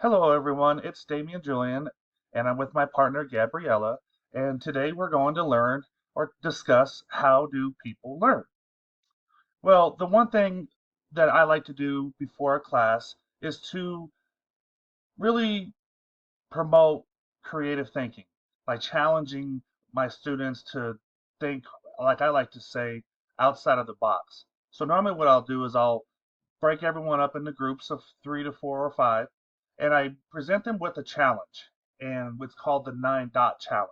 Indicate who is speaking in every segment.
Speaker 1: Hello everyone, it's Dameon Julian, and I'm with my partner Gabriella, and today we're going to learn or discuss how do people learn. Well, the one thing that I like to do before a class is to really promote creative thinking by challenging my students to think, like I like to say, outside of the box. So normally what I'll do is I'll break everyone up into groups of 3 to 4 or 5, and I present them with a challenge, and what's called the 9 dot challenge.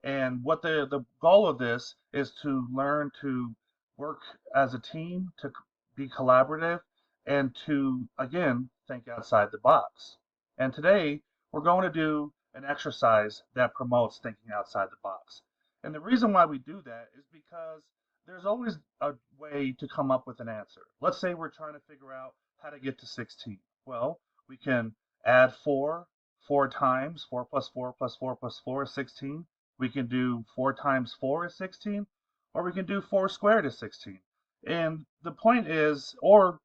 Speaker 1: And what the goal of this is to learn to work as a team, to be collaborative, and to again think outside the box. And today we're going to do an exercise that promotes thinking outside the box. And the reason why we do that is because there's always a way to come up with an answer. Let's say we're trying to figure out how to get to 16. Well, we can add 4 times 4 plus 4 plus 4 plus 4 is 16. We can do 4 times 4 is 16, or we can do 4 squared is 16. And the point is, or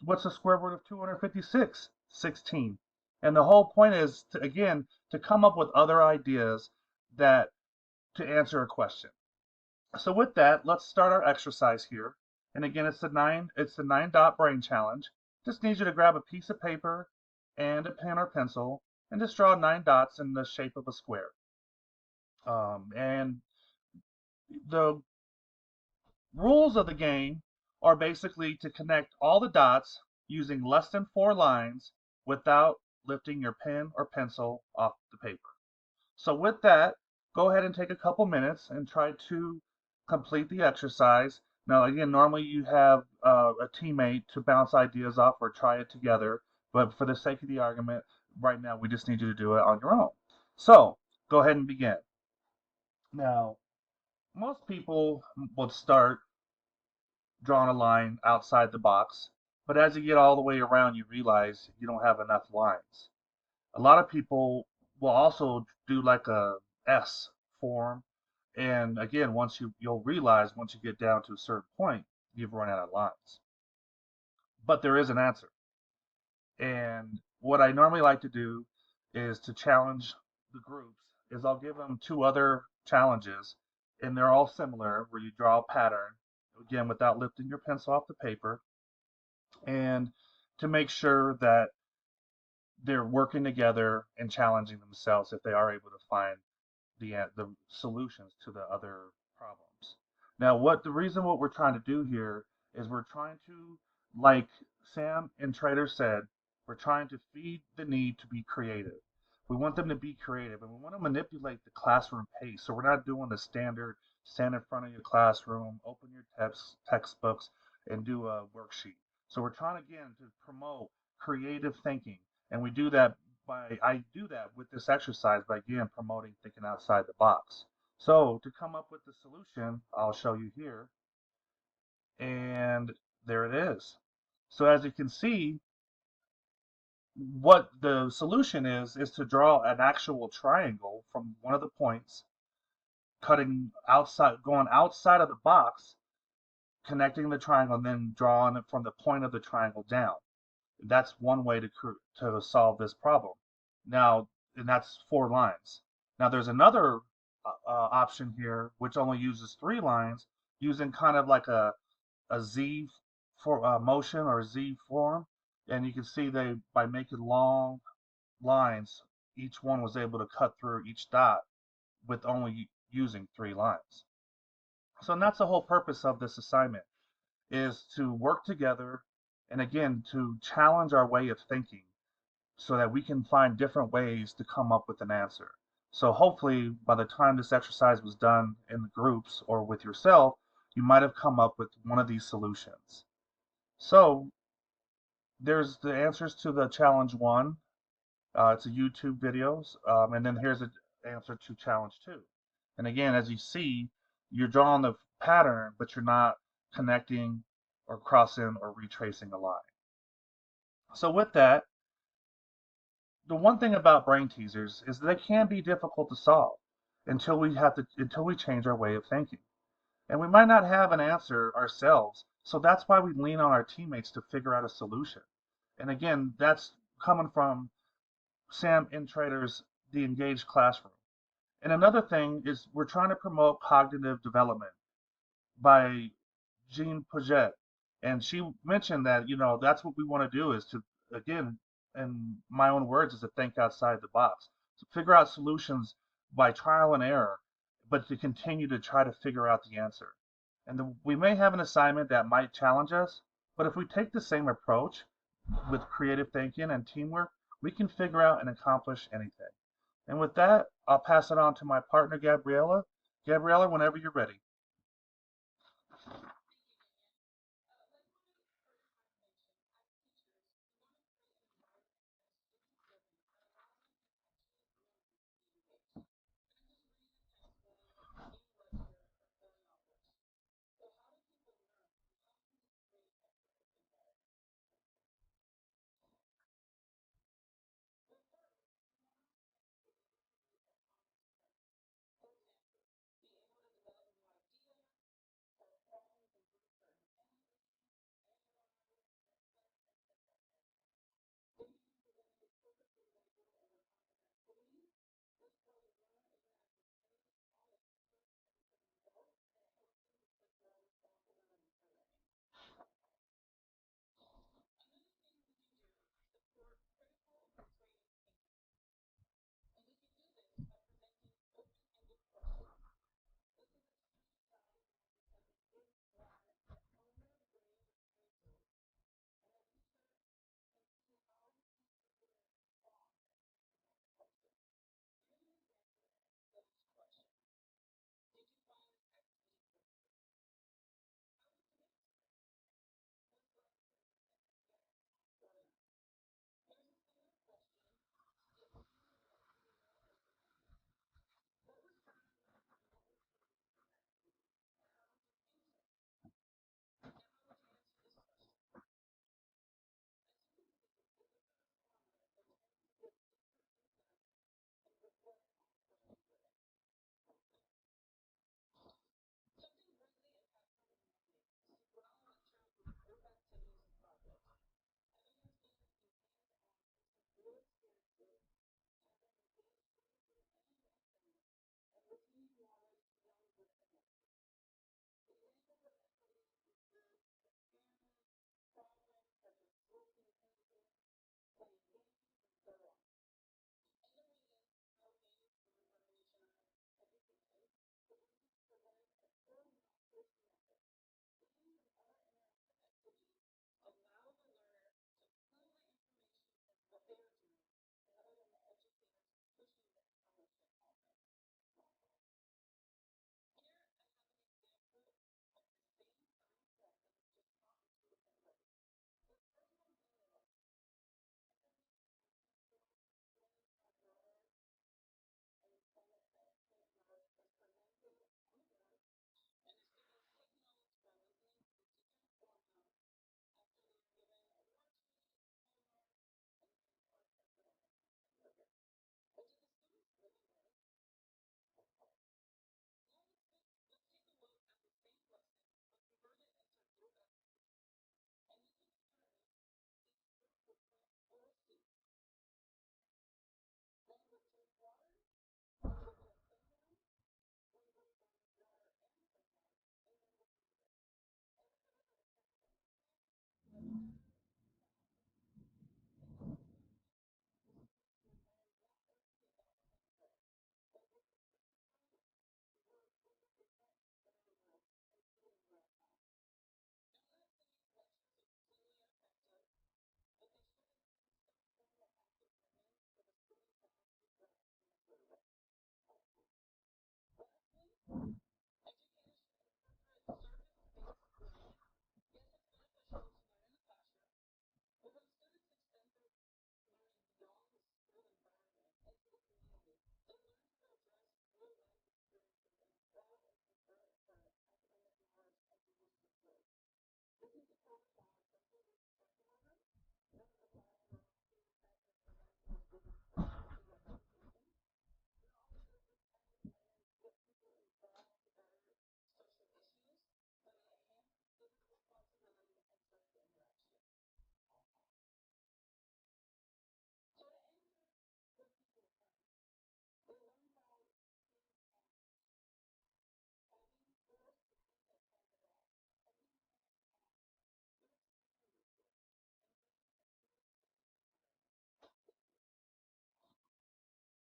Speaker 1: what's the square root of 256? 16. And the whole point is, to, again, to come up with other ideas that to answer a question. So with that, let's start our exercise here. And again, it's the 9 dot brain challenge. Just need you to grab a piece of paper and a pen or pencil and just draw 9 dots in the shape of a square. And the rules of the game are basically to connect all the dots using less than 4 lines without lifting your pen or pencil off the paper. So with that, go ahead and take a couple minutes and try to complete the exercise. Now, again, normally you have a teammate to bounce ideas off or try it together, but for the sake of the argument, right now we just need you to do it on your own. So go ahead and begin. Now, most people would start drawing a line outside the box, but as you get all the way around, you realize you don't have enough lines. A lot of people will also do like a S form. And again, you'll realize once you get down to a certain point, you've run out of lines. But there is an answer. And what I normally like to do is to challenge the groups is I'll give them 2 other challenges, and they're all similar, where you draw a pattern, again, without lifting your pencil off the paper, and to make sure that they're working together and challenging themselves if they are able to find the solutions to the other problems. Now, what we're trying to do here is we're trying to, like Sam and Trader said, we're trying to feed the need to be creative. We want them to be creative, and we want to manipulate the classroom pace. So we're not doing the standard stand in front of your classroom, open your textbooks, and do a worksheet. So we're trying again to promote creative thinking, and I do that with this exercise by again promoting thinking outside the box. So to come up with the solution, I'll show you here, and there it is. So as you can see, what the solution is to draw an actual triangle from one of the points, going outside of the box, connecting the triangle, and then drawing it from the point of the triangle down. That's one way to solve this problem. Now, and that's 4 lines. Now, there's another option here which only uses 3 lines, using kind of like a Z for motion or Z form, and you can see they by making long lines, each one was able to cut through each dot with only using 3 lines. So and that's the whole purpose of this assignment, is to work together and again to challenge our way of thinking so that we can find different ways to come up with an answer. So hopefully by the time this exercise was done in the groups or with yourself, you might have come up with one of these solutions. So there's the answers to the challenge 1. It's a YouTube videos, and then here's the answer to challenge 2. And again, as you see, you're drawing the pattern, but you're not connecting or crossing or retracing a line. So with that, the one thing about brain teasers is that they can be difficult to solve until we change our way of thinking. And we might not have an answer ourselves, so that's why we lean on our teammates to figure out a solution. And again, that's coming from Sam Intrater's The Engaged Classroom. And another thing is we're trying to promote cognitive development by Jean Paget. And she mentioned that, that's what we want to do is to, again, in my own words, is to think outside the box, to figure out solutions by trial and error, but to continue to try to figure out the answer. And we may have an assignment that might challenge us, but if we take the same approach with creative thinking and teamwork, we can figure out and accomplish anything. And with that, I'll pass it on to my partner, Gabriella. Gabriella, whenever you're ready.